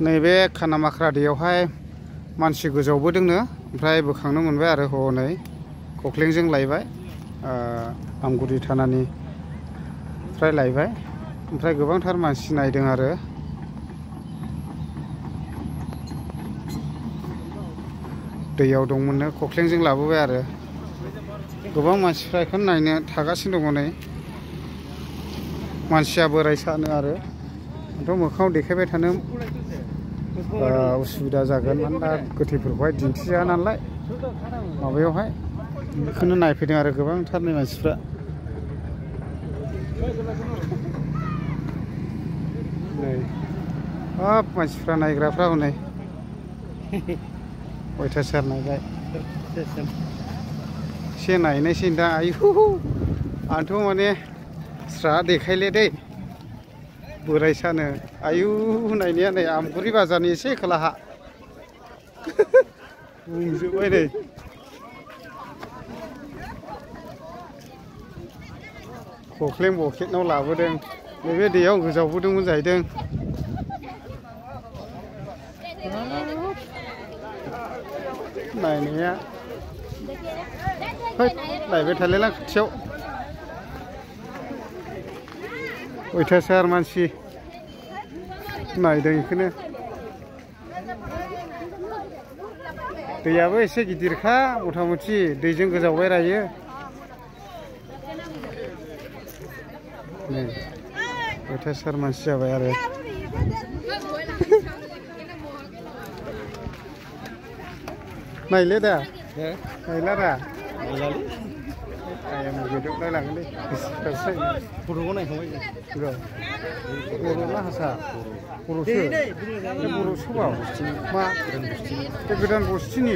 नैबे खानामाख्रा दैयावहाय मानसि गोजावबो दोङो ओमफ्राय बोखांनो मोनबाय आरो हनै खख्लेंजों लायबाय आमगुरि थानानिफ्राय लायबाय ओमफ्राय गोबांथार मानसि नायदों आरो दैयाव दंमोननो खख्लेंजों लाबोबाय आरो गोबां मानसिफ्रा बेखौनो नायनो थागासिनो दङ नै मानसिया बोरायसानो आरो आंथ' मोखाङाव देखायबाय थानो उसुबिदा जागोन मानोना गोथैफोरखौहाय दिन्थिजाया नालाय माबायावहाय बेखौनो नायफैदों आरो गोबांथारनि मानसिफ्रा नै हाब मानसिफ्रा नायग्राफ्रा हनै अयथासार नायबाय एसे नायनायसै दा आयु आंथ' माने स्रा देखायले दै बोरायसानो आयु नायनाया नै आमगुरि बाजारनि एसे खोलाहा बुंजोब्बाय नै खख्लें बखेतनाव लाबोदों नैबे दैयाव गोजावबोदोंमोन जाहैदों नायनाया नायबाय थालायलां खाथियाव अयथासार मानसि नायदों बेखौनो दैयाबो एसे गिदिरखा मथा मथि दैजों गोजावबाय रायो नै अयथासार मानसि जाबाय आरो नायले दा नायला दा आया मुगैदबलाय लाङोलै फट'खौ नायखांबाय बर'ना हारसा बर'सो बर'सो बाव मा बे गोदान बस्तिनि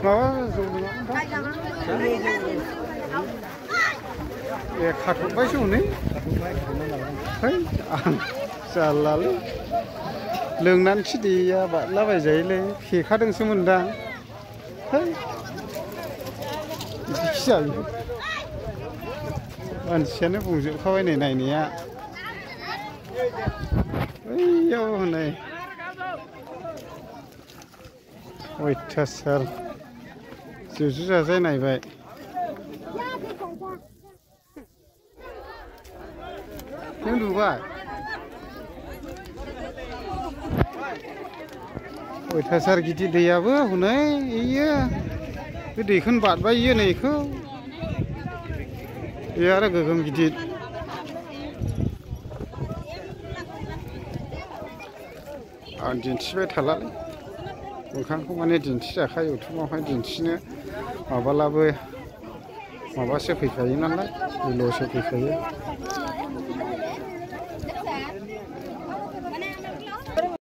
माबा जौ नङा ए खाथबबायसो हनै है आं जारलालै लोंनानै खिदैया बादलाबायजायोलै फेखादोंसो मोनदां है बिदिखि जायो मानसियानो बुंजोबखाबाय नै नायनाया ओइयाव हनै अयथासार जुजु जाजाय नायबाय नों नुबाय अयथासार गिदिर दैयाबो हनै इयो बे दैखौनो बारबाय इयो नै बेखौ बे आरो गोगोम गिदिर आं दिन्थिबाय थालालै मोखांखौ माने दिन्थिजाखायो इउटुबावहाय दिन्थिनो माबालाबो माबासो फैखायो नालाय भिडिअ'सो फैखायो